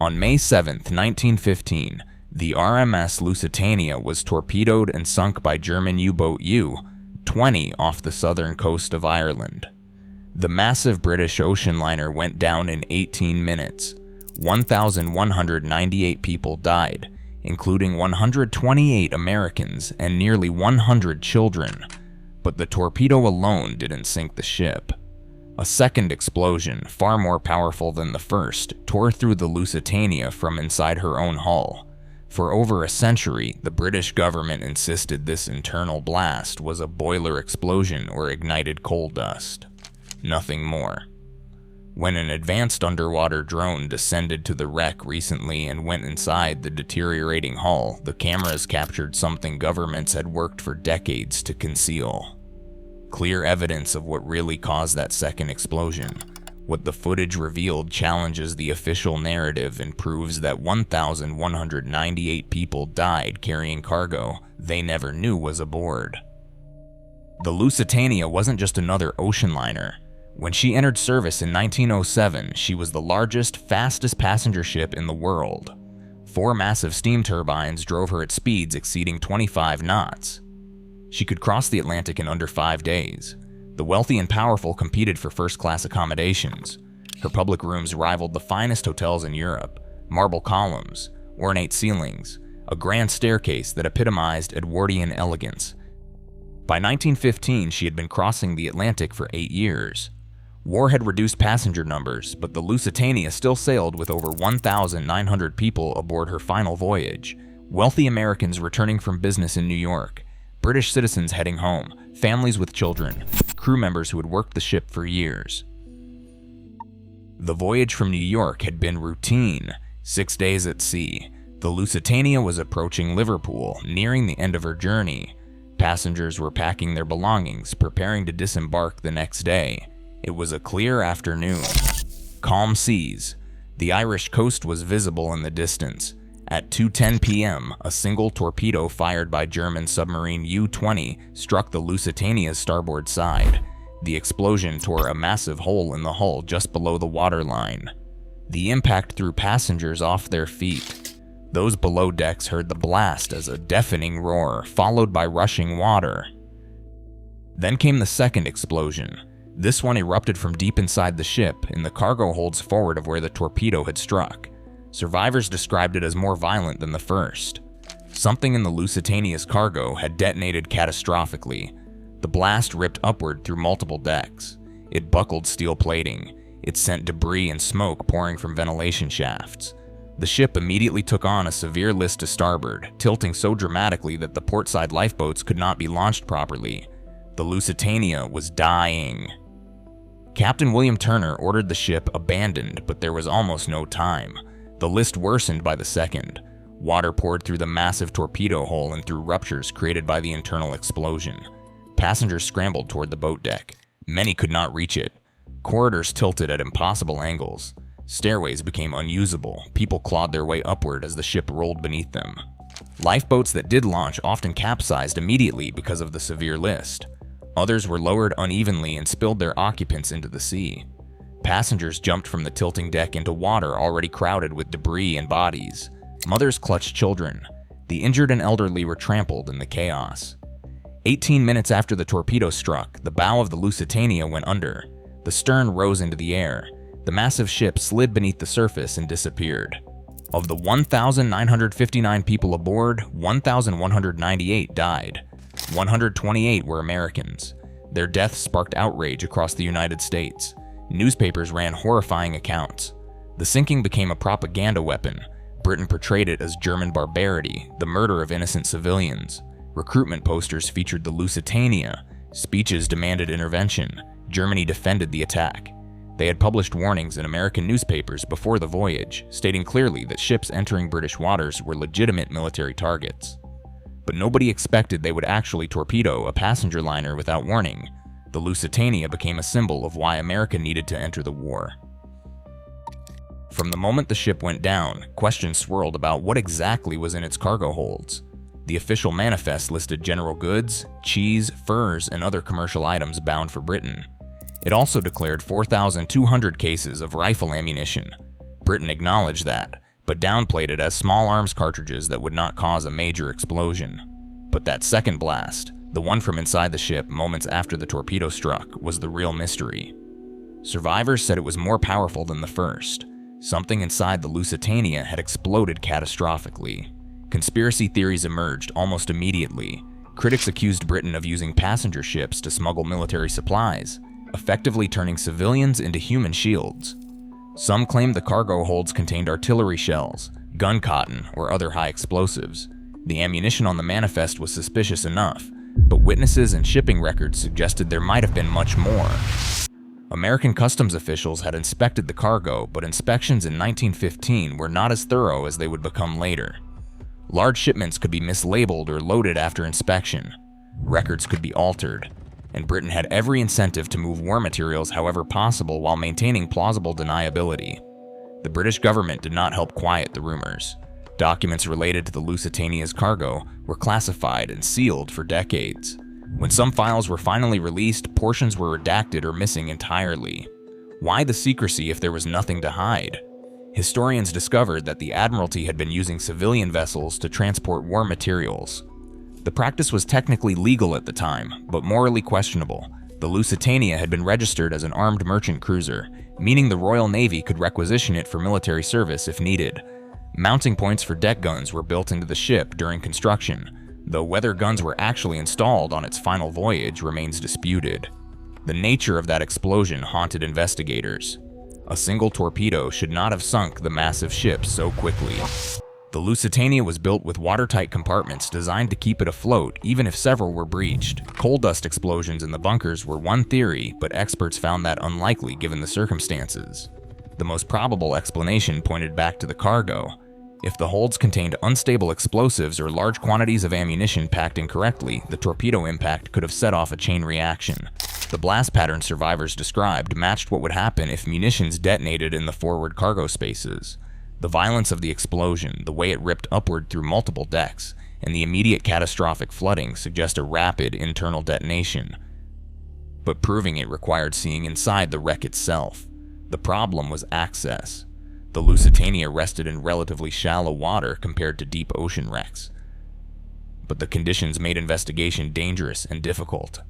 On May 7, 1915, the RMS Lusitania was torpedoed and sunk by German U-boat U-20 off the southern coast of Ireland. The massive British ocean liner went down in 18 minutes. 1,198 people died, including 128 Americans and nearly 100 children. But the torpedo alone didn't sink the ship. A second explosion, far more powerful than the first, tore through the Lusitania from inside her own hull. For over a century, the British government insisted this internal blast was a boiler explosion or ignited coal dust. Nothing more. When an advanced underwater drone descended to the wreck recently and went inside the deteriorating hull, the cameras captured something governments had worked for decades to conceal. Clear evidence of what really caused that second explosion. What the footage revealed challenges the official narrative and proves that 1,198 people died carrying cargo they never knew was aboard. The Lusitania wasn't just another ocean liner. When she entered service in 1907, she was the largest, fastest passenger ship in the world. 4 massive steam turbines drove her at speeds exceeding 25 knots. She could cross the Atlantic in under 5 days. The wealthy and powerful competed for first-class accommodations. Her public rooms rivaled the finest hotels in Europe. Marble columns, ornate ceilings, a grand staircase that epitomized Edwardian elegance. By 1915, she had been crossing the Atlantic for 8 years. War had reduced passenger numbers, but the Lusitania still sailed with over 1,900 people aboard her final voyage. Wealthy Americans returning from business in New York, British citizens heading home, families with children, crew members who had worked the ship for years. The voyage from New York had been routine, 6 days at sea. The Lusitania was approaching Liverpool, nearing the end of her journey. Passengers were packing their belongings, preparing to disembark the next day. It was a clear afternoon. Calm seas. The Irish coast was visible in the distance. At 2:10 p.m., a single torpedo fired by German submarine U-20 struck the Lusitania's starboard side. The explosion tore a massive hole in the hull just below the waterline. The impact threw passengers off their feet. Those below decks heard the blast as a deafening roar, followed by rushing water. Then came the second explosion. This one erupted from deep inside the ship, in the cargo holds forward of where the torpedo had struck. Survivors described it as more violent than the first. Something in the Lusitania's cargo had detonated catastrophically. The blast ripped upward through multiple decks. It buckled steel plating. It sent debris and smoke pouring from ventilation shafts. The ship immediately took on a severe list to starboard, tilting so dramatically that the portside lifeboats could not be launched properly. The Lusitania was dying. Captain William Turner ordered the ship abandoned, but there was almost no time. The list worsened by the second. Water poured through the massive torpedo hole and through ruptures created by the internal explosion. Passengers scrambled toward the boat deck. Many could not reach it. Corridors tilted at impossible angles. Stairways became unusable. People clawed their way upward as the ship rolled beneath them. Lifeboats that did launch often capsized immediately because of the severe list. Others were lowered unevenly and spilled their occupants into the sea. Passengers jumped from the tilting deck into water already crowded with debris and bodies. Mothers clutched children. The injured and elderly were trampled in the chaos. 18 minutes after the torpedo struck, the bow of the Lusitania went under. The stern rose into the air. The massive ship slid beneath the surface and disappeared. Of the 1,959 people aboard, 1,198 died. 128 were Americans. Their deaths sparked outrage across the United States. Newspapers ran horrifying accounts. The sinking became a propaganda weapon. Britain portrayed it as German barbarity, the murder of innocent civilians. Recruitment posters featured the Lusitania. Speeches demanded intervention. Germany defended the attack. They had published warnings in American newspapers before the voyage, stating clearly that ships entering British waters were legitimate military targets. But nobody expected they would actually torpedo a passenger liner without warning. The Lusitania became a symbol of why America needed to enter the war. From the moment the ship went down, questions swirled about what exactly was in its cargo holds. The official manifest listed general goods, cheese, furs, and other commercial items bound for Britain. It also declared 4,200 cases of rifle ammunition. Britain acknowledged that, but downplayed it as small arms cartridges that would not cause a major explosion. But that second blast, the one from inside the ship moments after the torpedo struck, was the real mystery. Survivors said it was more powerful than the first. Something inside the Lusitania had exploded catastrophically. Conspiracy theories emerged almost immediately. Critics accused Britain of using passenger ships to smuggle military supplies, effectively turning civilians into human shields. Some claimed the cargo holds contained artillery shells, gun cotton, or other high explosives. The ammunition on the manifest was suspicious enough, but witnesses and shipping records suggested there might have been much more. American customs officials had inspected the cargo, but inspections in 1915 were not as thorough as they would become later. Large shipments could be mislabeled or loaded after inspection. Records could be altered, and Britain had every incentive to move war materials however possible while maintaining plausible deniability. The British government did not help quiet the rumors. Documents related to the Lusitania's cargo were classified and sealed for decades. When some files were finally released, portions were redacted or missing entirely. Why the secrecy if there was nothing to hide? Historians discovered that the Admiralty had been using civilian vessels to transport war materials. The practice was technically legal at the time, but morally questionable. The Lusitania had been registered as an armed merchant cruiser, meaning the Royal Navy could requisition it for military service if needed. Mounting points for deck guns were built into the ship during construction, though whether guns were actually installed on its final voyage remains disputed. The nature of that explosion haunted investigators. A single torpedo should not have sunk the massive ship so quickly. The Lusitania was built with watertight compartments designed to keep it afloat even if several were breached. Coal dust explosions in the bunkers were one theory, but experts found that unlikely given the circumstances. The most probable explanation pointed back to the cargo. If the holds contained unstable explosives or large quantities of ammunition packed incorrectly, the torpedo impact could have set off a chain reaction. The blast pattern survivors described matched what would happen if munitions detonated in the forward cargo spaces. The violence of the explosion, the way it ripped upward through multiple decks, and the immediate catastrophic flooding suggest a rapid internal detonation. But proving it required seeing inside the wreck itself. The problem was access. The Lusitania rested in relatively shallow water compared to deep ocean wrecks. But the conditions made investigation dangerous and difficult.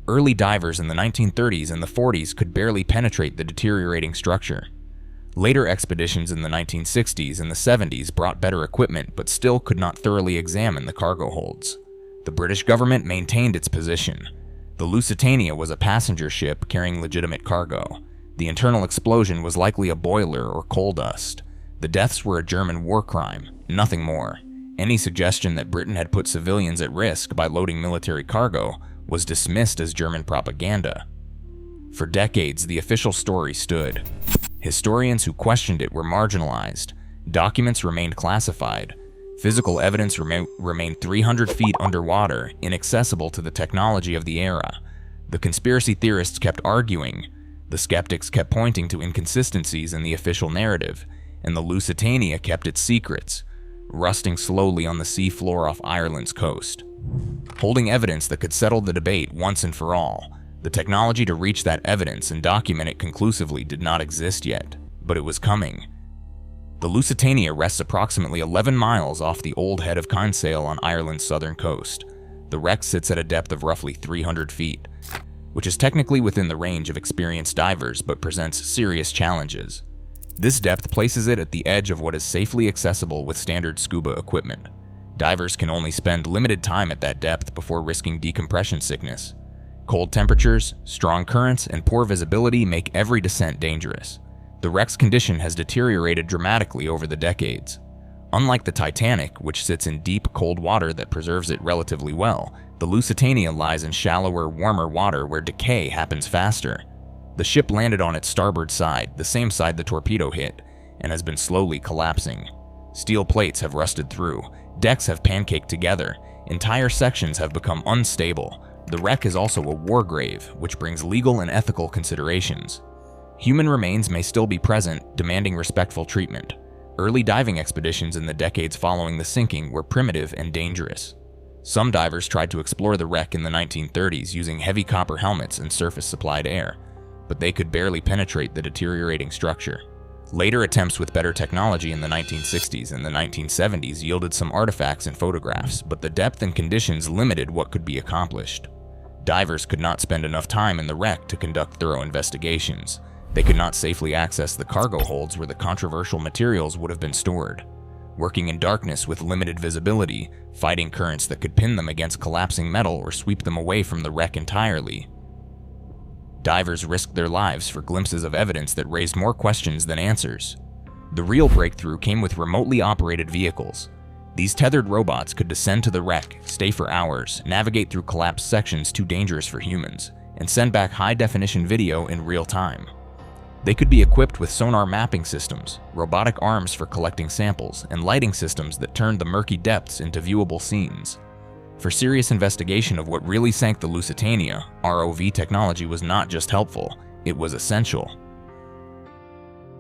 Early divers in the 1930s and the 40s could barely penetrate the deteriorating structure. Later expeditions in the 1960s and the 70s brought better equipment but still could not thoroughly examine the cargo holds. The British government maintained its position. The Lusitania was a passenger ship carrying legitimate cargo. The internal explosion was likely a boiler or coal dust. The deaths were a German war crime, nothing more. Any suggestion that Britain had put civilians at risk by loading military cargo was dismissed as German propaganda. For decades, the official story stood. Historians who questioned it were marginalized. Documents remained classified. Physical evidence remained 300 feet underwater, inaccessible to the technology of the era. The conspiracy theorists kept arguing. The skeptics kept pointing to inconsistencies in the official narrative, and the Lusitania kept its secrets, rusting slowly on the sea floor off Ireland's coast. Holding evidence that could settle the debate once and for all, the technology to reach that evidence and document it conclusively did not exist yet, but it was coming. The Lusitania rests approximately 11 miles off the old head of Conceal on Ireland's southern coast. The wreck sits at a depth of roughly 300 feet, which is technically within the range of experienced divers but presents serious challenges. This depth places it at the edge of what is safely accessible with standard scuba equipment. Divers can only spend limited time at that depth before risking decompression sickness. Cold temperatures, strong currents, and poor visibility make every descent dangerous. The wreck's condition has deteriorated dramatically over the decades. Unlike the Titanic, which sits in deep, cold water that preserves it relatively well, the Lusitania lies in shallower, warmer water where decay happens faster. The ship landed on its starboard side, the same side the torpedo hit, and has been slowly collapsing. Steel plates have rusted through, decks have pancaked together, entire sections have become unstable. The wreck is also a war grave, which brings legal and ethical considerations. Human remains may still be present, demanding respectful treatment. Early diving expeditions in the decades following the sinking were primitive and dangerous. Some divers tried to explore the wreck in the 1930s using heavy copper helmets and surface-supplied air, but they could barely penetrate the deteriorating structure. Later attempts with better technology in the 1960s and the 1970s yielded some artifacts and photographs, but the depth and conditions limited what could be accomplished. Divers could not spend enough time in the wreck to conduct thorough investigations. They could not safely access the cargo holds where the controversial materials would have been stored. Working in darkness with limited visibility, fighting currents that could pin them against collapsing metal or sweep them away from the wreck entirely. Divers risked their lives for glimpses of evidence that raised more questions than answers. The real breakthrough came with remotely operated vehicles. These tethered robots could descend to the wreck, stay for hours, navigate through collapsed sections too dangerous for humans, and send back high-definition video in real time. They could be equipped with sonar mapping systems, robotic arms for collecting samples, and lighting systems that turned the murky depths into viewable scenes. For serious investigation of what really sank the Lusitania, ROV technology was not just helpful, it was essential.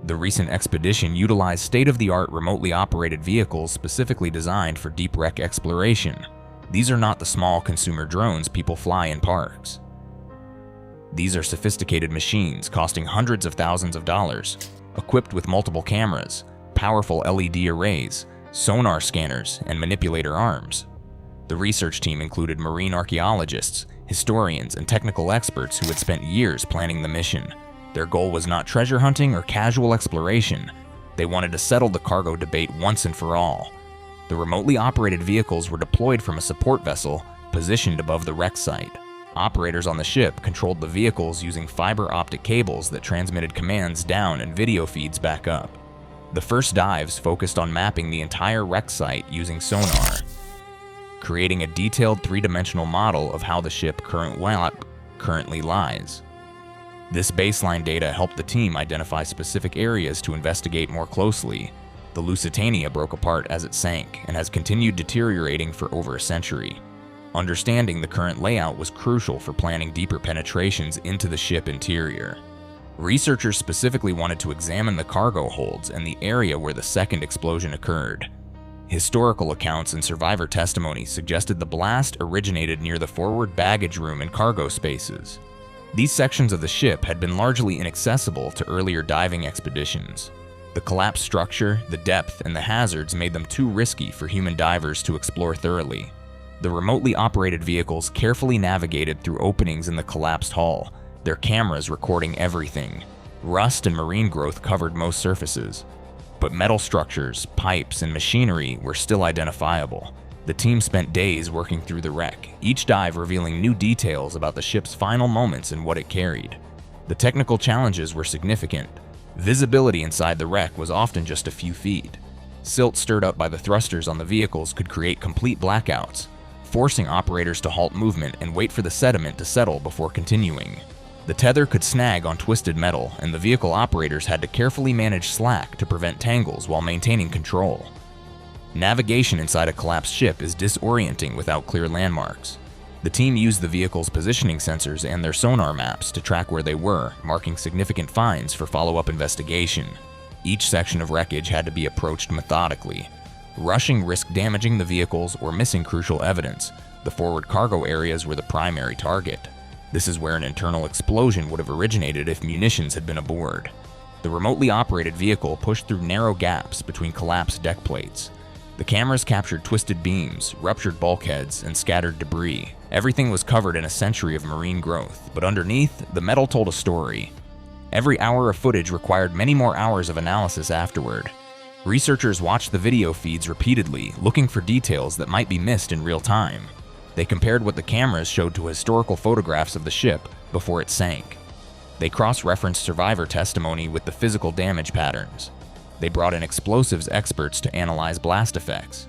The recent expedition utilized state-of-the-art remotely operated vehicles specifically designed for deep wreck exploration. These are not the small consumer drones people fly in parks. These are sophisticated machines costing hundreds of thousands of dollars, equipped with multiple cameras, powerful LED arrays, sonar scanners, and manipulator arms. The research team included marine archaeologists, historians, and technical experts who had spent years planning the mission. Their goal was not treasure hunting or casual exploration. They wanted to settle the cargo debate once and for all. The remotely operated vehicles were deployed from a support vessel positioned above the wreck site. Operators on the ship controlled the vehicles using fiber optic cables that transmitted commands down and video feeds back up. The first dives focused on mapping the entire wreck site using sonar, creating a detailed three-dimensional model of how the ship currently lies. This baseline data helped the team identify specific areas to investigate more closely. The Lusitania broke apart as it sank and has continued deteriorating for over a century. Understanding the current layout was crucial for planning deeper penetrations into the ship interior. Researchers specifically wanted to examine the cargo holds and the area where the second explosion occurred. Historical accounts and survivor testimony suggested the blast originated near the forward baggage room and cargo spaces. These sections of the ship had been largely inaccessible to earlier diving expeditions. The collapsed structure, the depth, and the hazards made them too risky for human divers to explore thoroughly. The remotely operated vehicles carefully navigated through openings in the collapsed hull, their cameras recording everything. Rust and marine growth covered most surfaces, but metal structures, pipes, and machinery were still identifiable. The team spent days working through the wreck, each dive revealing new details about the ship's final moments and what it carried. The technical challenges were significant. Visibility inside the wreck was often just a few feet. Silt stirred up by the thrusters on the vehicles could create complete blackouts, forcing operators to halt movement and wait for the sediment to settle before continuing. The tether could snag on twisted metal, and the vehicle operators had to carefully manage slack to prevent tangles while maintaining control. Navigation inside a collapsed ship is disorienting without clear landmarks. The team used the vehicle's positioning sensors and their sonar maps to track where they were, marking significant finds for follow-up investigation. Each section of wreckage had to be approached methodically. Rushing risked damaging the vehicles or missing crucial evidence. The forward cargo areas were the primary target. This is where an internal explosion would have originated if munitions had been aboard. The remotely operated vehicle pushed through narrow gaps between collapsed deck plates. The cameras captured twisted beams, ruptured bulkheads, and scattered debris. Everything was covered in a century of marine growth, but underneath, the metal told a story. Every hour of footage required many more hours of analysis afterward. Researchers watched the video feeds repeatedly, looking for details that might be missed in real time. They compared what the cameras showed to historical photographs of the ship before it sank. They cross-referenced survivor testimony with the physical damage patterns. They brought in explosives experts to analyze blast effects.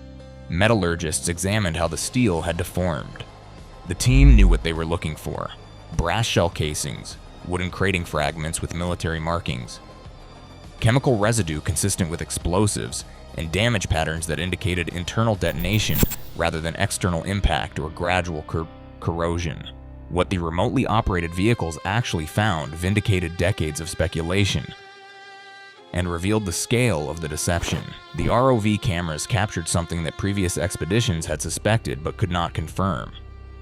Metallurgists examined how the steel had deformed. The team knew what they were looking for: brass shell casings, wooden crating fragments with military markings, chemical residue consistent with explosives, and damage patterns that indicated internal detonation rather than external impact or gradual corrosion. What the remotely operated vehicles actually found vindicated decades of speculation and revealed the scale of the deception. The ROV cameras captured something that previous expeditions had suspected but could not confirm.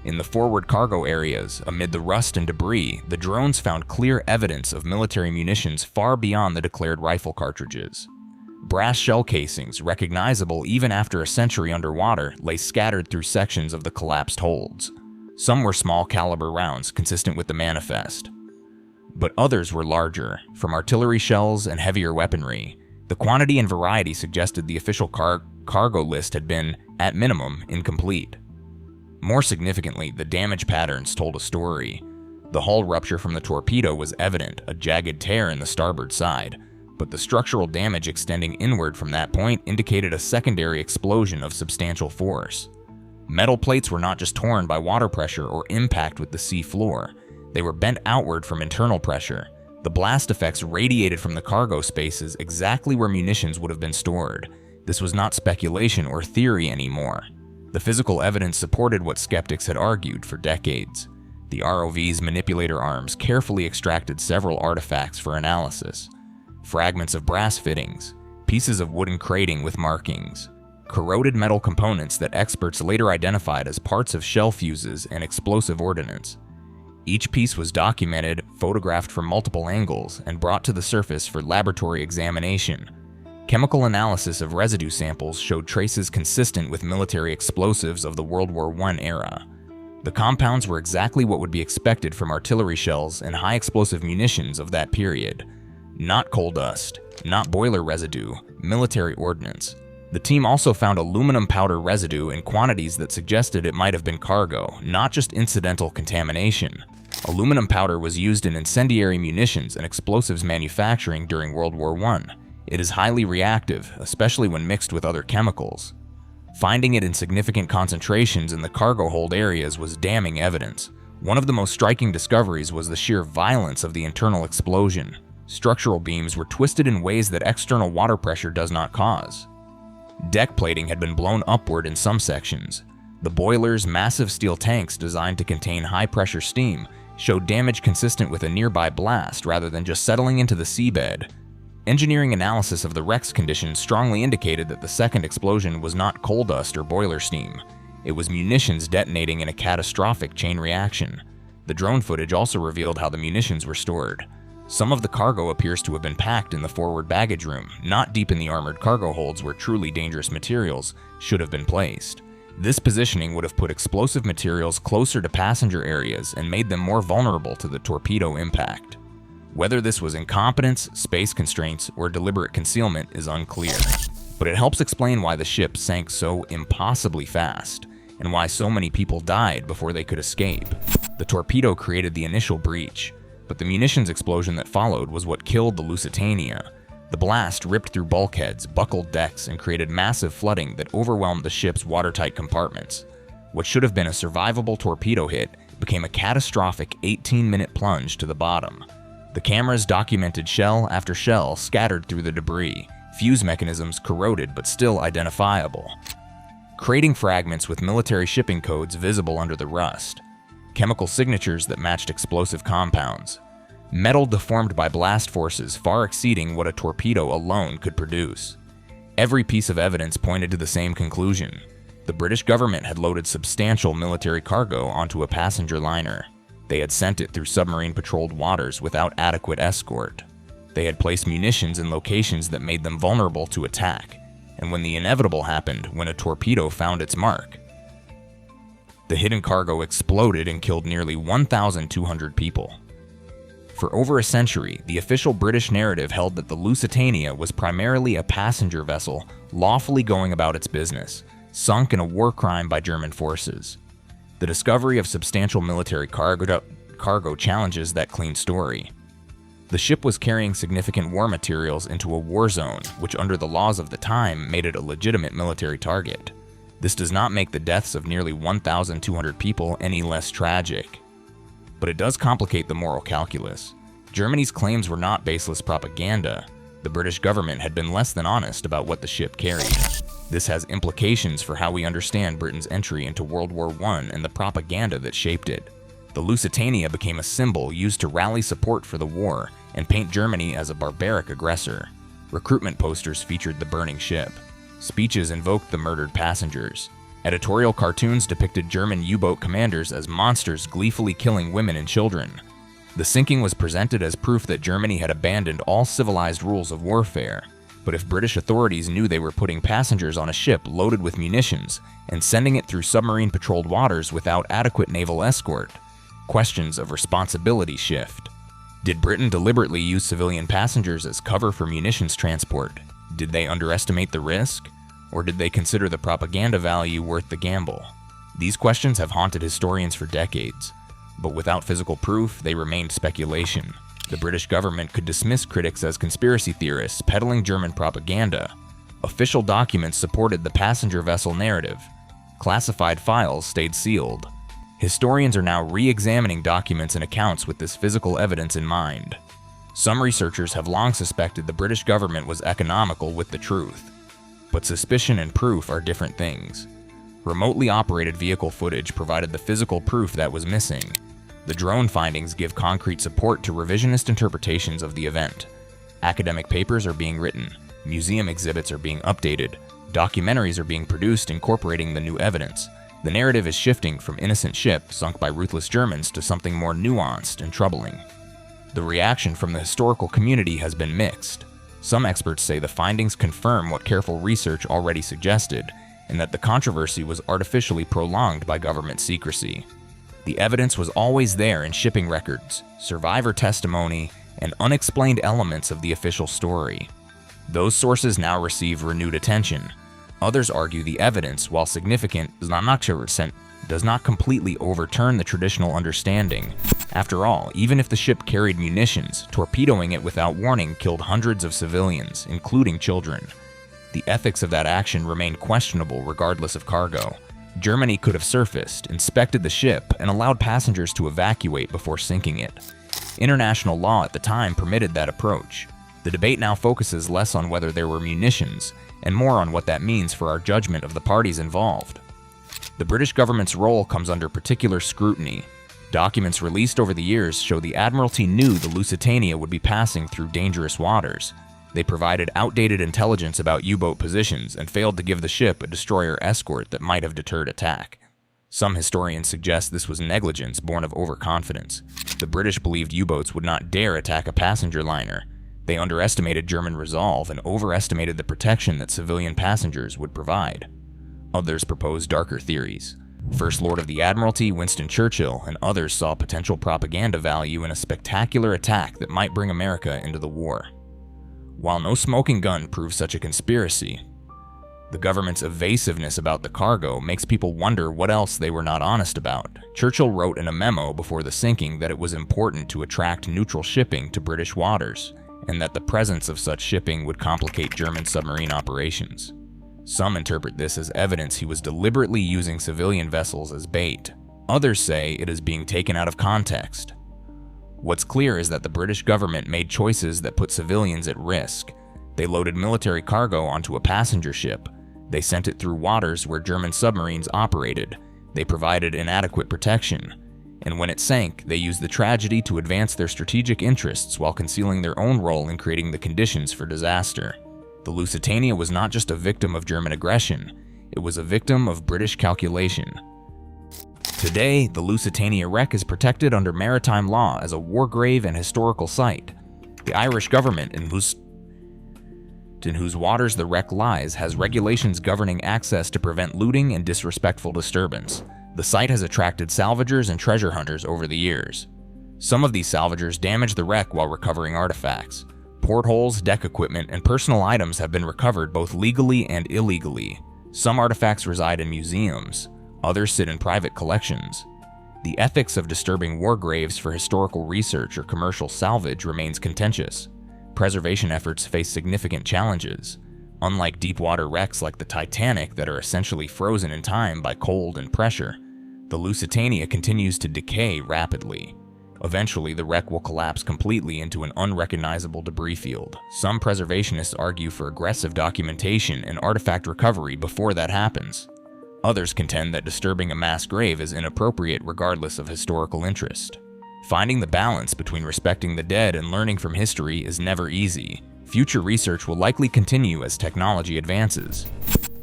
In the forward cargo areas, amid the rust and debris, the drones found clear evidence of military munitions far beyond the declared rifle cartridges. Brass shell casings, recognizable even after a century underwater, lay scattered through sections of the collapsed holds. Some were small caliber rounds, consistent with the manifest. But others were larger, from artillery shells and heavier weaponry. The quantity and variety suggested the official cargo list had been, at minimum, incomplete. More significantly, the damage patterns told a story. The hull rupture from the torpedo was evident, a jagged tear in the starboard side, but the structural damage extending inward from that point indicated a secondary explosion of substantial force. Metal plates were not just torn by water pressure or impact with the sea floor, they were bent outward from internal pressure. The blast effects radiated from the cargo spaces exactly where munitions would have been stored. This was not speculation or theory anymore. The physical evidence supported what skeptics had argued for decades. The ROV's manipulator arms carefully extracted several artifacts for analysis. Fragments of brass fittings, pieces of wooden crating with markings, corroded metal components that experts later identified as parts of shell fuses and explosive ordnance. Each piece was documented, photographed from multiple angles, and brought to the surface for laboratory examination. Chemical analysis of residue samples showed traces consistent with military explosives of the World War I era. The compounds were exactly what would be expected from artillery shells and high explosive munitions of that period. Not coal dust, not boiler residue, military ordnance. The team also found aluminum powder residue in quantities that suggested it might have been cargo, not just incidental contamination. Aluminum powder was used in incendiary munitions and explosives manufacturing during World War I. It is highly reactive, especially when mixed with other chemicals. Finding it in significant concentrations in the cargo hold areas was damning evidence. One of the most striking discoveries was the sheer violence of the internal explosion. Structural beams were twisted in ways that external water pressure does not cause. Deck plating had been blown upward in some sections. The boilers, massive steel tanks designed to contain high-pressure steam, showed damage consistent with a nearby blast rather than just settling into the seabed. Engineering analysis of the wreck's condition strongly indicated that the second explosion was not coal dust or boiler steam. It was munitions detonating in a catastrophic chain reaction. The drone footage also revealed how the munitions were stored. Some of the cargo appears to have been packed in the forward baggage room, not deep in the armored cargo holds where truly dangerous materials should have been placed. This positioning would have put explosive materials closer to passenger areas and made them more vulnerable to the torpedo impact. Whether this was incompetence, space constraints, or deliberate concealment is unclear, but it helps explain why the ship sank so impossibly fast, and why so many people died before they could escape. The torpedo created the initial breach, but the munitions explosion that followed was what killed the Lusitania. The blast ripped through bulkheads, buckled decks, and created massive flooding that overwhelmed the ship's watertight compartments. What should have been a survivable torpedo hit became a catastrophic 18-minute plunge to the bottom. The cameras documented shell after shell scattered through the debris, fuse mechanisms corroded but still identifiable, crating fragments with military shipping codes visible under the rust, chemical signatures that matched explosive compounds, metal deformed by blast forces far exceeding what a torpedo alone could produce. Every piece of evidence pointed to the same conclusion. The British government had loaded substantial military cargo onto a passenger liner. They had sent it through submarine-patrolled waters without adequate escort. They had placed munitions in locations that made them vulnerable to attack. And when the inevitable happened, when a torpedo found its mark, the hidden cargo exploded and killed nearly 1,200 people. For over a century, the official British narrative held that the Lusitania was primarily a passenger vessel lawfully going about its business, sunk in a war crime by German forces. The discovery of substantial military cargo challenges that clean story. The ship was carrying significant war materials into a war zone, which under the laws of the time made it a legitimate military target. This does not make the deaths of nearly 1,200 people any less tragic. But it does complicate the moral calculus. Germany's claims were not baseless propaganda. The British government had been less than honest about what the ship carried. This has implications for how we understand Britain's entry into World War I and the propaganda that shaped it. The Lusitania became a symbol used to rally support for the war and paint Germany as a barbaric aggressor. Recruitment posters featured the burning ship. Speeches invoked the murdered passengers. Editorial cartoons depicted German U-boat commanders as monsters gleefully killing women and children. The sinking was presented as proof that Germany had abandoned all civilized rules of warfare. But if British authorities knew they were putting passengers on a ship loaded with munitions and sending it through submarine-patrolled waters without adequate naval escort, questions of responsibility shift. Did Britain deliberately use civilian passengers as cover for munitions transport? Did they underestimate the risk? Or did they consider the propaganda value worth the gamble? These questions have haunted historians for decades, but without physical proof, they remained speculation. The British government could dismiss critics as conspiracy theorists peddling German propaganda. Official documents supported the passenger vessel narrative. Classified files stayed sealed. Historians are now re-examining documents and accounts with this physical evidence in mind. Some researchers have long suspected the British government was economical with the truth. But suspicion and proof are different things. Remotely operated vehicle footage provided the physical proof that was missing. The drone findings give concrete support to revisionist interpretations of the event. Academic papers are being written, museum exhibits are being updated, documentaries are being produced incorporating the new evidence. The narrative is shifting from innocent ship sunk by ruthless Germans to something more nuanced and troubling. The reaction from the historical community has been mixed. Some experts say the findings confirm what careful research already suggested, and that the controversy was artificially prolonged by government secrecy. The evidence was always there in shipping records, survivor testimony, and unexplained elements of the official story. Those sources now receive renewed attention. Others argue the evidence, while significant, does not completely overturn the traditional understanding. After all, even if the ship carried munitions, torpedoing it without warning killed hundreds of civilians, including children. The ethics of that action remain questionable regardless of cargo. Germany could have surfaced, inspected the ship, and allowed passengers to evacuate before sinking it. International law at the time permitted that approach. The debate now focuses less on whether there were munitions, and more on what that means for our judgment of the parties involved. The British government's role comes under particular scrutiny. Documents released over the years show the Admiralty knew the Lusitania would be passing through dangerous waters. They provided outdated intelligence about U-boat positions and failed to give the ship a destroyer escort that might have deterred attack. Some historians suggest this was negligence born of overconfidence. The British believed U-boats would not dare attack a passenger liner. They underestimated German resolve and overestimated the protection that civilian passengers would provide. Others proposed darker theories. First Lord of the Admiralty, Winston Churchill, and others saw potential propaganda value in a spectacular attack that might bring America into the war. While no smoking gun proves such a conspiracy, the government's evasiveness about the cargo makes people wonder what else they were not honest about. Churchill wrote in a memo before the sinking that it was important to attract neutral shipping to British waters, and that the presence of such shipping would complicate German submarine operations. Some interpret this as evidence he was deliberately using civilian vessels as bait. Others say it is being taken out of context. What's clear is that the British government made choices that put civilians at risk. They loaded military cargo onto a passenger ship. They sent it through waters where German submarines operated. They provided inadequate protection. And when it sank, they used the tragedy to advance their strategic interests while concealing their own role in creating the conditions for disaster. The Lusitania was not just a victim of German aggression, it was a victim of British calculation. Today, the Lusitania wreck is protected under maritime law as a war grave and historical site. The Irish government, in whose waters the wreck lies, has regulations governing access to prevent looting and disrespectful disturbance. The site has attracted salvagers and treasure hunters over the years. Some of these salvagers damage the wreck while recovering artifacts. Portholes, deck equipment, and personal items have been recovered both legally and illegally. Some artifacts reside in museums, others sit in private collections. The ethics of disturbing war graves for historical research or commercial salvage remains contentious. Preservation efforts face significant challenges. Unlike deep-water wrecks like the Titanic that are essentially frozen in time by cold and pressure, the Lusitania continues to decay rapidly. Eventually, the wreck will collapse completely into an unrecognizable debris field. Some preservationists argue for aggressive documentation and artifact recovery before that happens. Others contend that disturbing a mass grave is inappropriate regardless of historical interest. Finding the balance between respecting the dead and learning from history is never easy. Future research will likely continue as technology advances.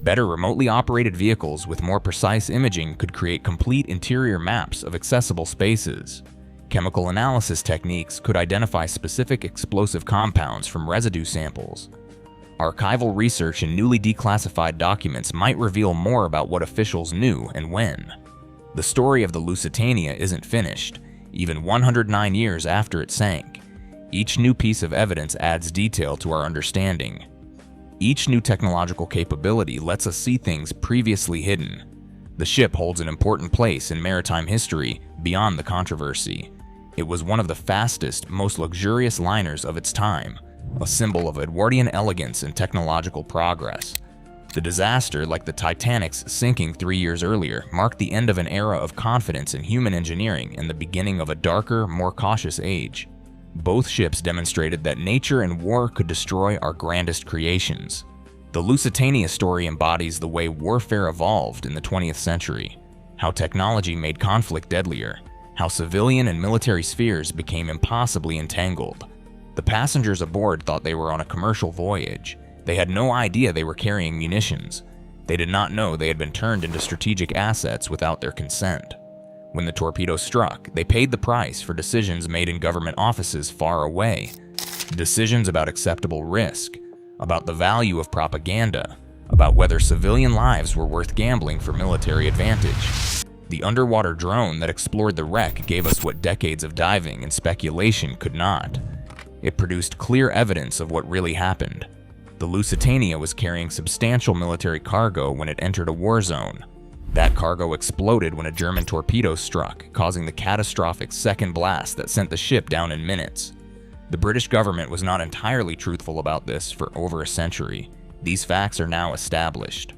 Better remotely operated vehicles with more precise imaging could create complete interior maps of accessible spaces. Chemical analysis techniques could identify specific explosive compounds from residue samples. Archival research in newly declassified documents might reveal more about what officials knew and when. The story of the Lusitania isn't finished, even 109 years after it sank. Each new piece of evidence adds detail to our understanding. Each new technological capability lets us see things previously hidden. The ship holds an important place in maritime history beyond the controversy. It was one of the fastest, most luxurious liners of its time, a symbol of Edwardian elegance and technological progress. The disaster, like the Titanic's sinking 3 years earlier, marked the end of an era of confidence in human engineering and the beginning of a darker, more cautious age. Both ships demonstrated that nature and war could destroy our grandest creations. The Lusitania story embodies the way warfare evolved in the 20th century, how technology made conflict deadlier, how civilian and military spheres became impossibly entangled. The passengers aboard thought they were on a commercial voyage. They had no idea they were carrying munitions. They did not know they had been turned into strategic assets without their consent. When the torpedo struck, they paid the price for decisions made in government offices far away. Decisions about acceptable risk, about the value of propaganda, about whether civilian lives were worth gambling for military advantage. The underwater drone that explored the wreck gave us what decades of diving and speculation could not. It produced clear evidence of what really happened. The Lusitania was carrying substantial military cargo when it entered a war zone. That cargo exploded when a German torpedo struck, causing the catastrophic second blast that sent the ship down in minutes. The British government was not entirely truthful about this for over a century. These facts are now established.